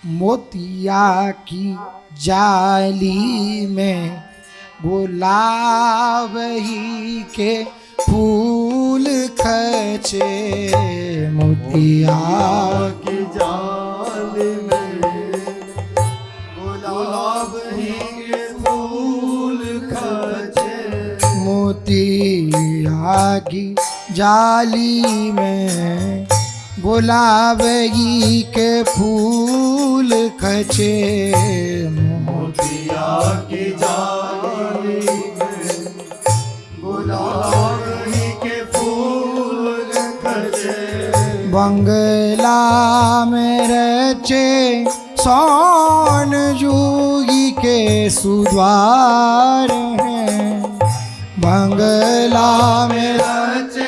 मोतिया की जाली में गुलाब ही के फूल खचे। मोतिया की जाल में गुलाब ही के फूल खचे। मोतिया की जाली में गुलाब ही के फूल खचे। मोतिया की जाली में गुलाब ही के फूल खचे। बंगला में रचे सोन जूही के सुद्वार हैं। बंगला में रचे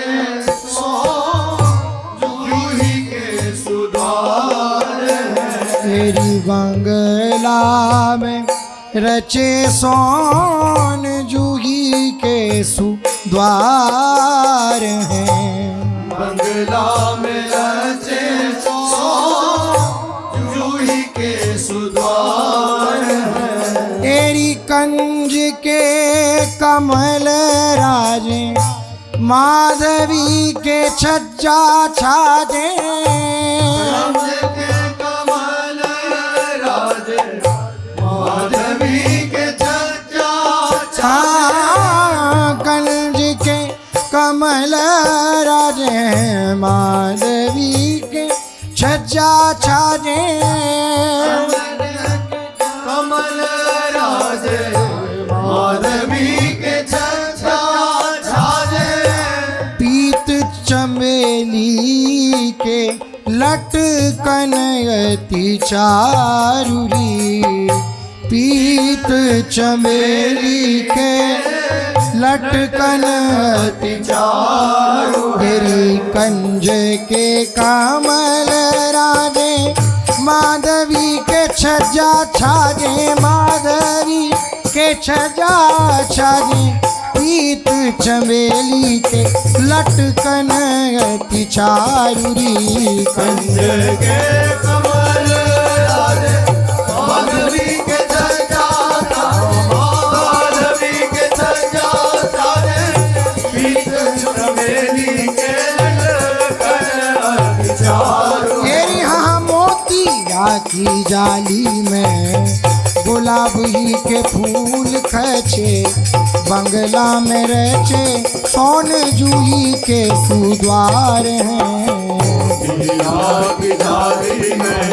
जूही के सुद्वार हैं। तेरी बंगला में रचे सोन जूही के सुद्वार हैं। बंगला में रचे जूही के सुद्वार हैं। तेरी कंज के कमल राजे माधवी के छज्जा छाजे। कंज के कमल राजे माधवी के छज्जा छाजे। कंज के कमल राजे माधवी के छज्जा छाजे। कमल राजे माधवी के छज्जा छाजे। पीत चमेली के लटकन अति चारुरी। पीत चमेली के लटकन अति चारु। तेरी कंज के कमल राजे माधवी के छज्जा छाजे। माधवी के छज्जा छाजे। पीत चमेली के लटकन अति चारुरी। कंज के कमल राजे माधवी के छज्जा माधवी के छज्जा छाजे। पीत चमेली के लटकन अति चारु। तेरी हाँ मोतिया की जाली में गुलाब ही के फूल खचे। बंगला में रचे सोन जूही के सुद्वार हैं। मोतिया की जाली में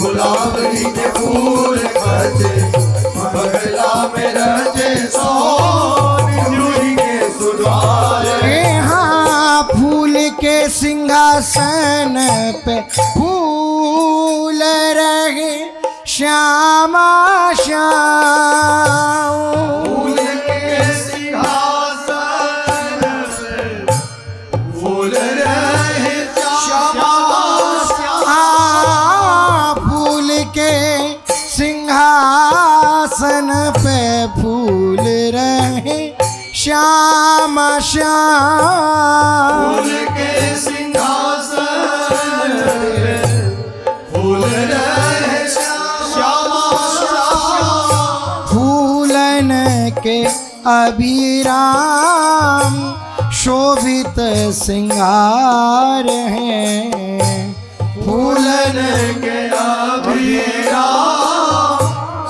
गुलाब ही के फूल खचे। बंगला में रचे सोन जूही के सुद्वार हैं। हाँ फूल के सिंहासन पे फूल रहे श्यामा श्याम। फूल के सिंहासन पे फूल रहे श्यामा श्याम। फूल के सिंहासन पे फूल रहे श्याम श्याम। फूल के सिंहासन पे फूल रहे श्यामा श्याम। फूलन के अभिराम शोभित सिंगार हैं। फूलन के अभिराम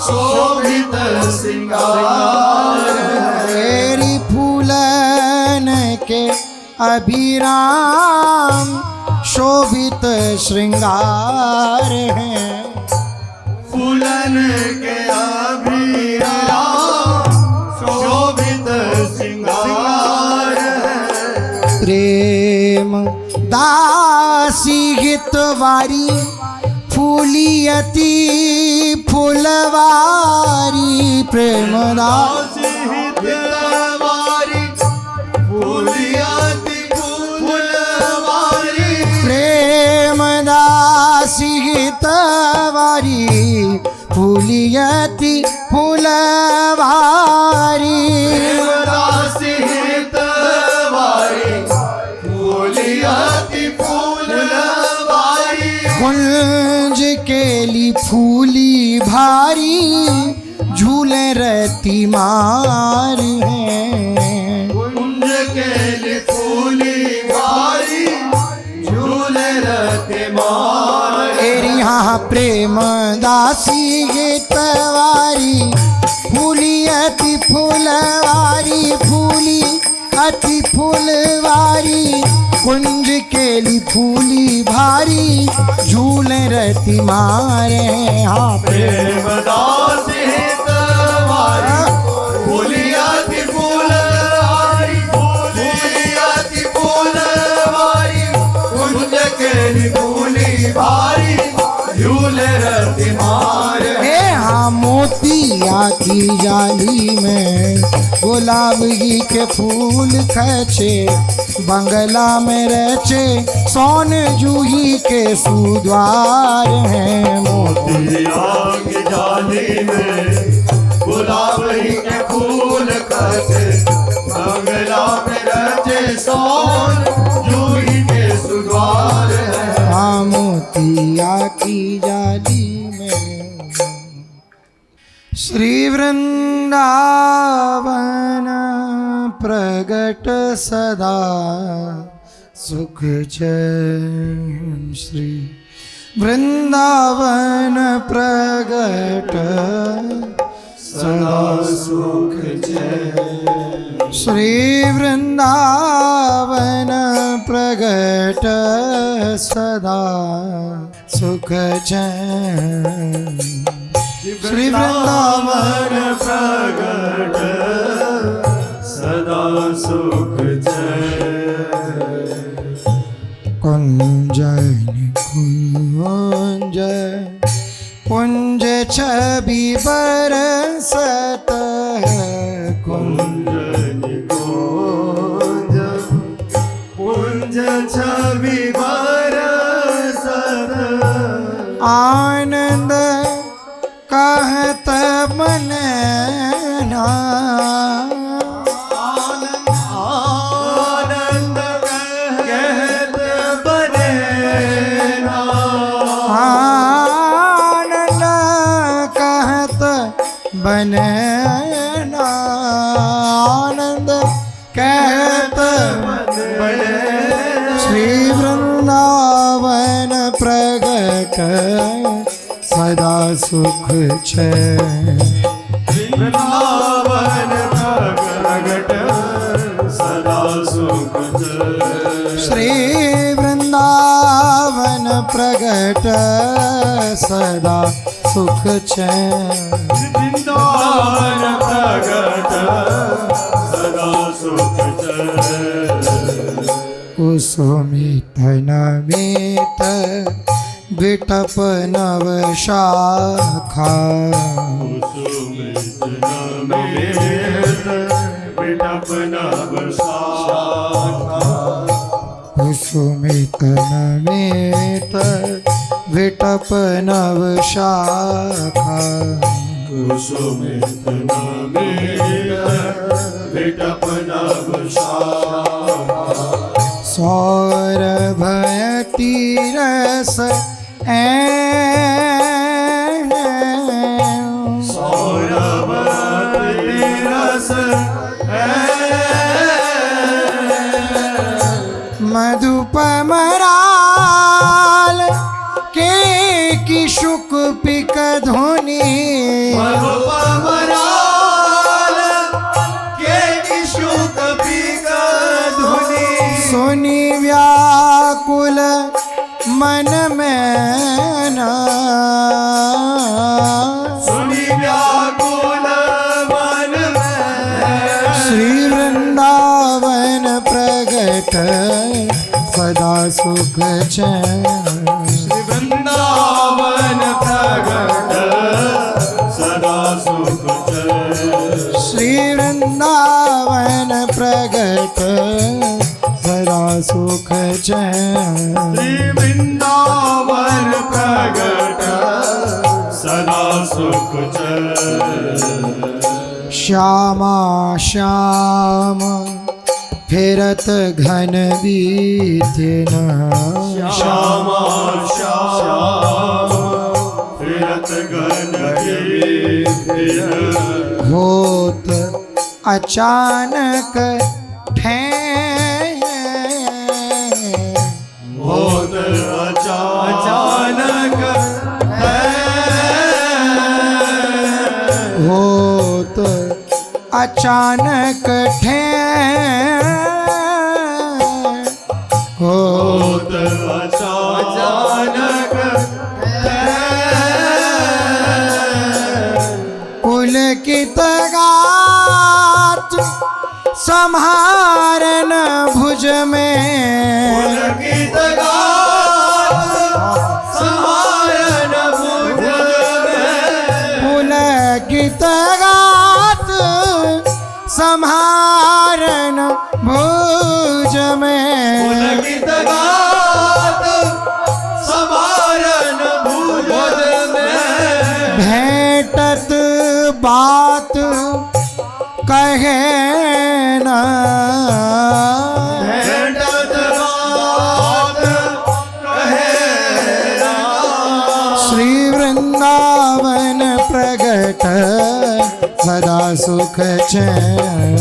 शोभित सिंगार हैं। तेरी फूलन के अभिराम शोभित श्रृंगार हैं। फूलन के अभिराम शोभित सिंगार हैं। प्रेम दासी हितवारी फूलियती फुलवारी। प्रेम दासी हितवारी फूलियती फुलवारी। प्रेम दासी हितवारी फूलियती फुलवारी। दासी हितवारी फूलियती फुलवारी। कुंज के लिए केली फूली भारी झूले रती मार है। कुंज केली फूली भारी झूले रते मार। एरी हाँ प्रेम दासी गीतवारी फूली अति फूलवारी फूली अति फूलवारी कुंज केली फूली भारी झूले रती मारे। हाँ प्रेम दास हितवारी फूली अति फूलवारी फूली अति फूलवारी कुंज केली फूली भारी झूले रति मार। हे हाँ मोतिया की जाली में गुलाब ही के फूल खचे बंगला में रचे सोन जूही के सुद्वार हैं। मोतिया की जाली में गुलाब ही के फूल खचे बंगला में रचे सोन जूही के सुद्वार है। हाँ मोतिया की जाली में श्री वृंदावन प्रगट सदा सुख चैन। श्री वृंदावन प्रगट सदा सुख चैन। श्री वृंदावन प्रगट सदा सुख चैन। श्री वृंदावन प्रगट सदा सुख चैन। कुंज कुंज कुंज छवि बरसत है। कुंज निकुंज कुंज छवि बरसत आनंद कहत मन आनंद कहत बने आनंद कहत बने आनंद कहत बने। श्री वृंदावन प्रगट सदा सुख चैन। वृंदावन प्रगट सदा सुख चैन। श्री वृंदावन प्रगट सदा सुख चैन। वृंदावन प्रगट सदा सुख चैन। कुसुमित नमित बिटप नव शाखा कुसुमित नमित बिटप नव शाखा। कुसुमित नमित बिटप नव शाखा। कुसुमित नमित बिटप नव शाखा। सौरभ तीरस सौरभ तीरस मधुपमराल के की शुक पिक धुनी। मधुपमराल के की शुक पिक धुनी। सुनी व्याकुल मन में सुनी व्याकुल मन में। श्री वृंदावन प्रगट सदा सुख चैन। श्री वृंदावन प्रगट सदा सुख चैन। श्री वृंदावन प्रगट सदा सुख चैन। श्री वृंदावन प्रगट सदा सुख चैन। श्यामा श्याम फिरत घन बीते न। श्यामा श्याम फिरत फिरत घन कीर्तिय होत अचानक ठें होत अचानक होत अचानक ठें होत अचानक पुलकित गात सम्हारन भुज में पुलकित गात सम्हारन भुज में पुलकित गात सम्हारन भुज में पुलकित गात सम्हारन भुज में भेंटत बात कहे न भेंटत बात कहे ना श्री वृंदावन प्रगट सदा सुख चैन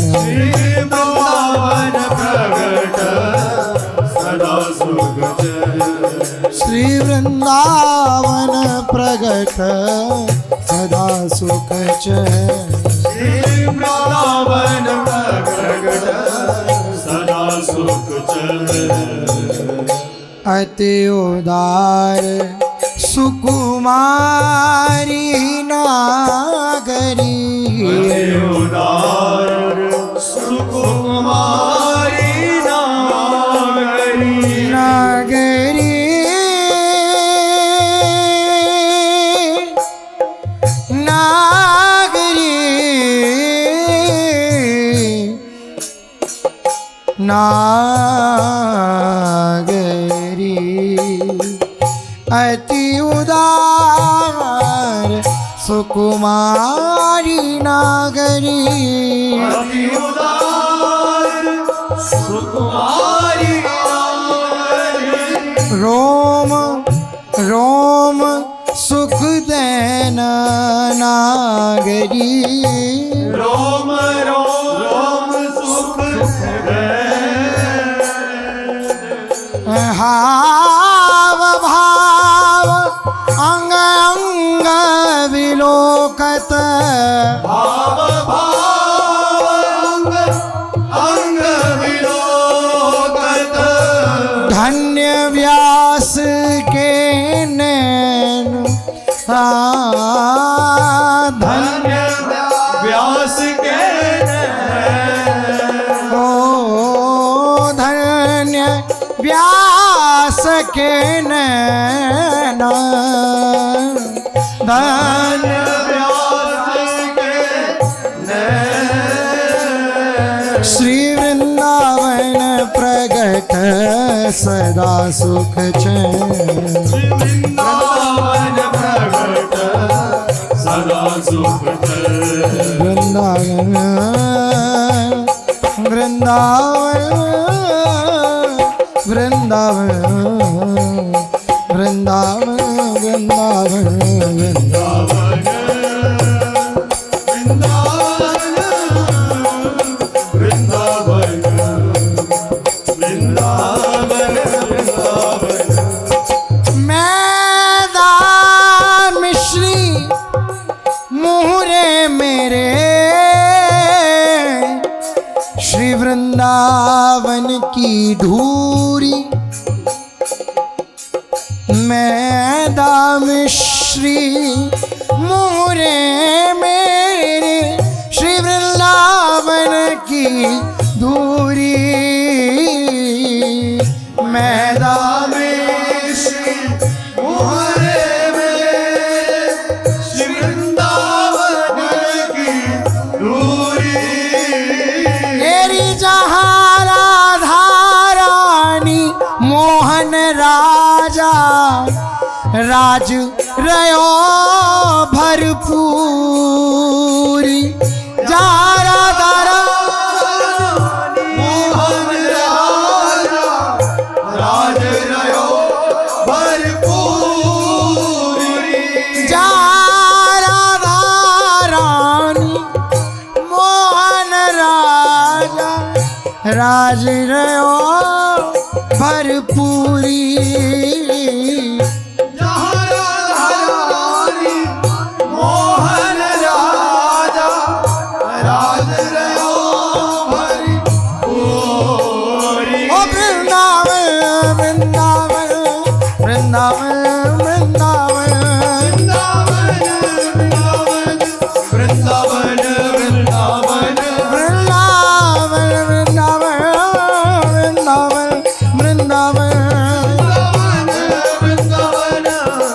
वृंदावन प्रगट सदा सुख चैन श्री वृंदावन प्रगट सदा सुख चैन वृंदावन प्रगट सदा सुख चैन अति उदार सुकुमारी नागरी उदार सुकुमारी नागरी नागरी नागरी अति उदार सुकुमारी नागरी अति उदार सुकुमारी नागरी रोम रोम सुख देन नागरी रोम रोम सुख हाव भाव अंग अंग विलोकत भाव भाव अंग अंग विलोकत धन्य व्यास के नैन धन्य व्यास के ओ धन्य व्यास के नैन धन्य व्यास के श्री वृंदावन प्रगट सदा सुख चैन वृंदावन प्रगट सदा सुख चैन वृंदावन वृंदावन वृंदावन वृंदावन वृंदावन वृंदावन वृंदावन वृंदावन वृंदावन मैदान मिश्री मुहरे मेरे श्री वृंदावन की धूरी मैदान मिश्री मुहरे मेरे श्री वृंदावन की धूरी मैदान श्री मुहरे में श्री वृंदावन की दूरी मेरी जहाँ राधा रानी मोहन राजा राज रयो भरपूरी जहाँ राधा मोहन राजा राज रयो भरपूरी जहाँ राज रयो भरपूरी जहाँ राधा रानी मोहन राजा राज रयो भरपूरी। ओ वृंदावन वृंदावन वृंदावन वृंदावन वृंदावन वृंदावन वृंदावन वृंदावन वृंदावन वृंदावन वृंदावन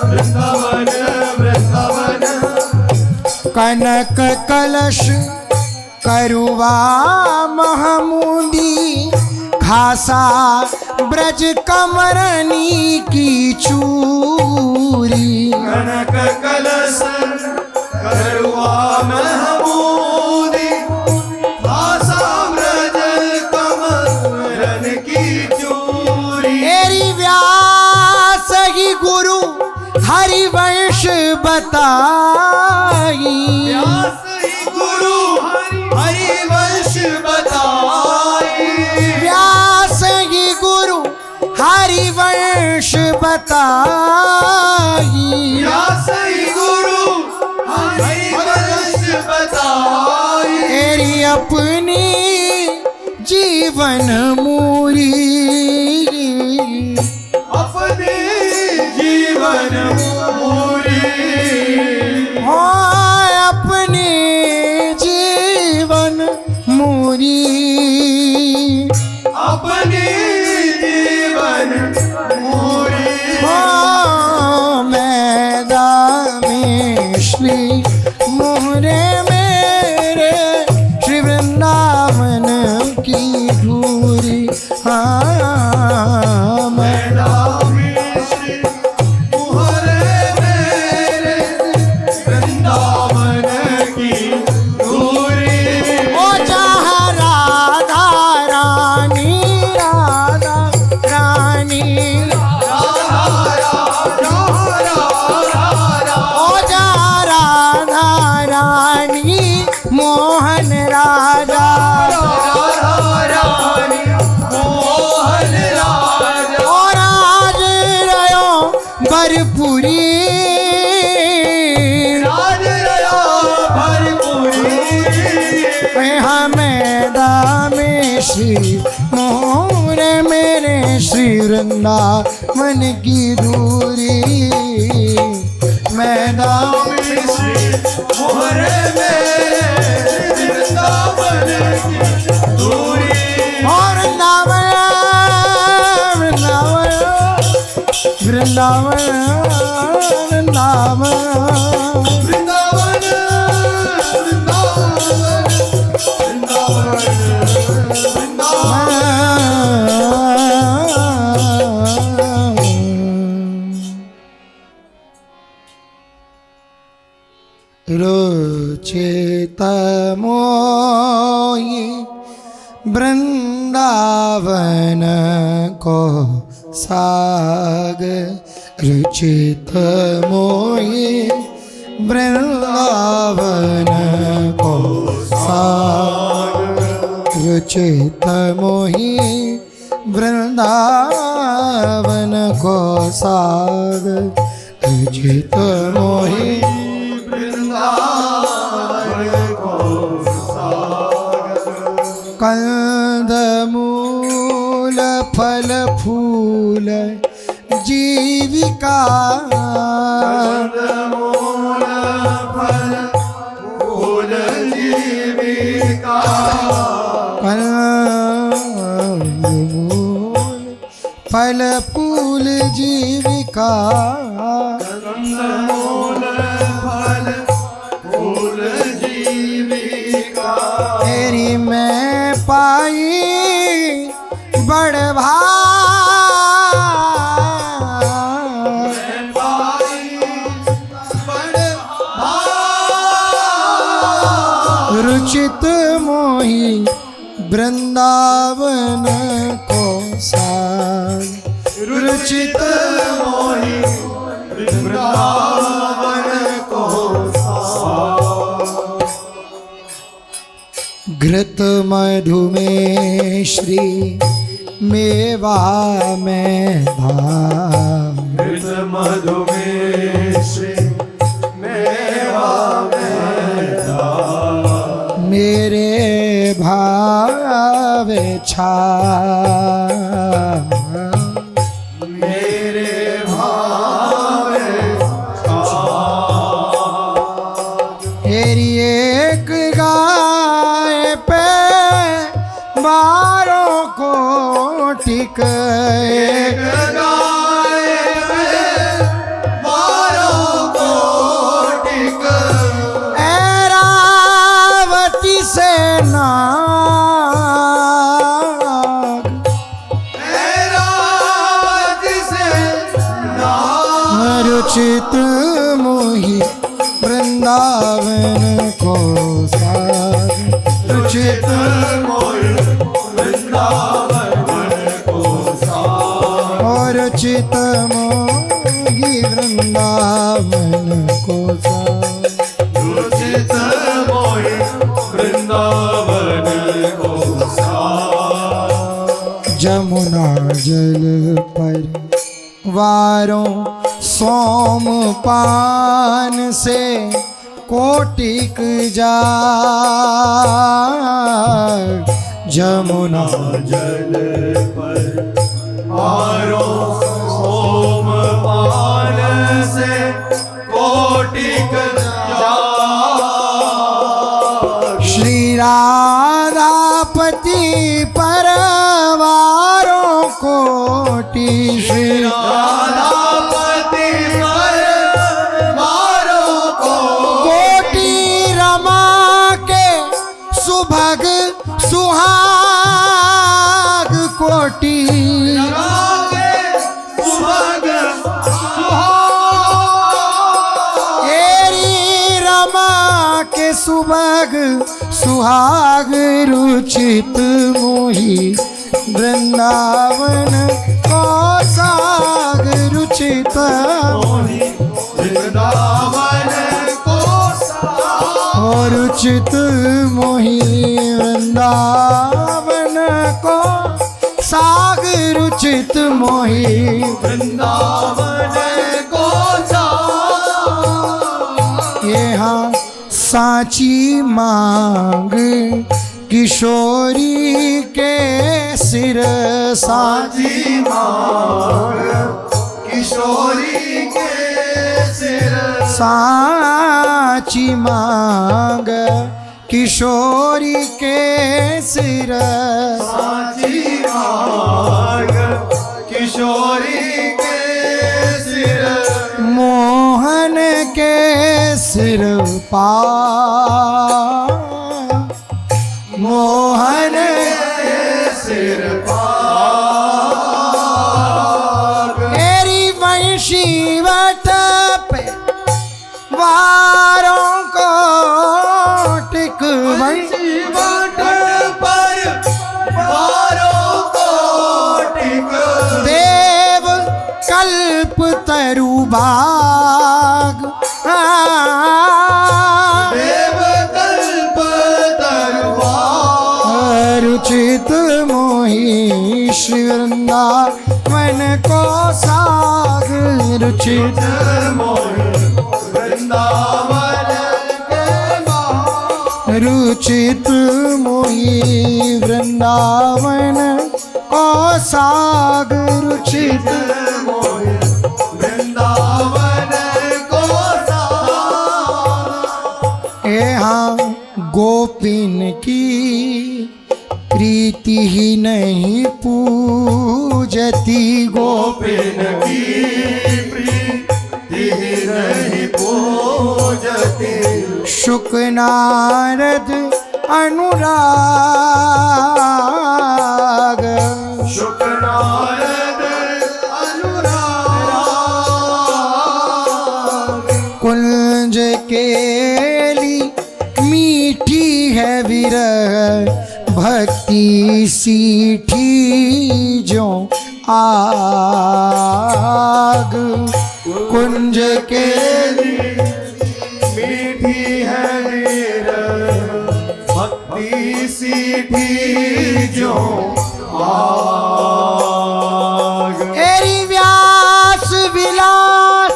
वृंदावन वृंदावन कनक कलश करुवा महमूदी खासा ब्रज कमरनी की चूरी कनक कलश करुआ महमूदी खासा ब्रज कमरन की चूरी। तेरी व्यास ही गुरु हरिवंश बताई व्यास ही गुरु हरिवंश बताई। व्यास ही गुरु हरिवंश बताई व्यास ही गुरु हरिवंश बताई। तेरी अपनी जीवन मूरी अपने जीवन पूरी हो अपनी जीवन मूरी अपने जीवन पूरी। हो मैदा में श्री मोहरे मेरे श्री वृंदावन की धूरी हाँ मैदा मुहरे मेरे वृंदावन की दूरी। ओ जहाँ राधा रानी राधा रानी ओ जहाँ राधा रानी मोहन राजा मोहन राजा ओ राज रयो भरपूरी राज रया भरपूरी। मैदा में श्री मोहन मेरे श्री वृंदावन की दूरी मैदा मोहरे मेरे वृंदावन की दूरी। और वृंदावन वृंदावन वृंदावन वृंदावन वृंदावन रुचित मोहि वृंदावन को साग रुचित मोहि वृंदावन को साग रुचित मोहि वृंदावन को साग रुचित मोहि कंदमूल फल फूल जीविका कंदमूल फल फूल जीविका। कंदमूल फल फूल जीविका कंदमूल फल फूल जीविका। तेरी मैं पाई बड़ रुचित मोहि वृंदावन को साग रुचित मोहि वृंदावन को घृत मधु में श्री मेवा में धाम, घृत मधु में श्री मेवा में धाम, मेरे भाव छा, मेरे भाव तेरी एक गाय पे बारों को टिक, एक गाय पे बारों को टिक, ऐरावती से नाग, ऐरावती से नाग, रुचित मोहि वृंदावन को साग, रुचित मोहि वृंदावन को साग, और चित मोहि वृंदावन को साग, रुचित मोहि वृंदावन को साग, जमुना जल पर वारों सोम पान से कोटिक जा, जमुना जल पर आरों सोम पान से कोटिक जा, श्री राधापति परवारों कोटि, श्री राधापति पर मारो को कोटि रमा के सुभग सुहाग कोटि, सुहाग तेरी रमा के सुभग सुहाग, रुचित मोहि वृंदावन को साग, रुचित वृंदावन को साग, और रुचित मोहि वृंदावन को साग, रुचित मोहि वृंदावन को साग, यहाँ सांची मांग किशोरी के सिर, साची मांग किशोरी के सिर, सांची मांग किशोरी के सिर, साची मांग किशोरी के सिर, मोहन के सिर पा, मोहन के सिर पाग, तेरी वंशी वट पे वारों को टिक, वंशी वट पर वारों को टिक, देव कल्प तरु बाग, देव कल्प तरवार, रुचित मोहि श्री वृंदावन को साग, रुचित मोहि वृंदावन के बाग, रुचित मोहि वृंदावन को साग, रुचित मोहि वृंदावन को साग, यहाँ गोपिन की प्रीति ही नहीं पूजती, गोपिन की प्रीति नहीं पूजती, शुक नारद अनुराग, शुक नारद अनुराग, कुंज केली मीठी है विरह भक्ति सीठी जो आग, कुंज के मीठी है वीर भक्ति मीठी जो आग। एरी व्यास विलास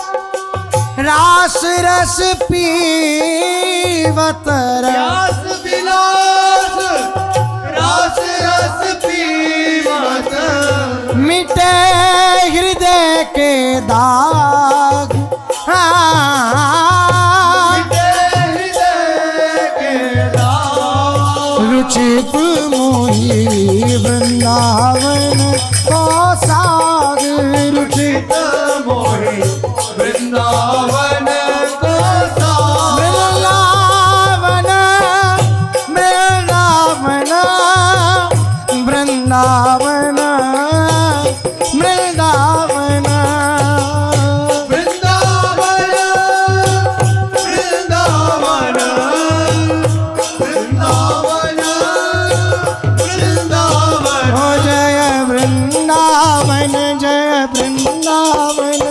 रास रस पीवतर व्यास विलास रास रस पीवत मिटे हृदय के दाग। रुचित मोही वृंदावन को साग। रुचित मोहि वृंदावन को वृंदावन वृंदावन वृंदावन वृंदावन वृंदावन वृंदावन वृंदावन वृंदावन। हो जय वृंदावन जय वृंदावन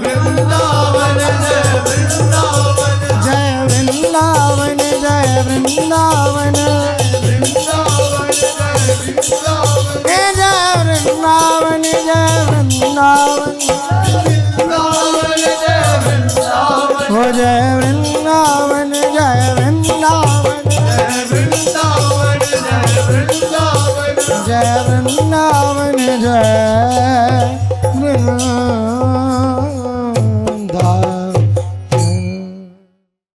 वृंदावन जय वृंदावन जय वृंदावन जय वृंदावन हे जय वृंदावन जय वृंदावन हो जय वृंदावन जय वृंदावन जय वृंदावन जय वृंदावन।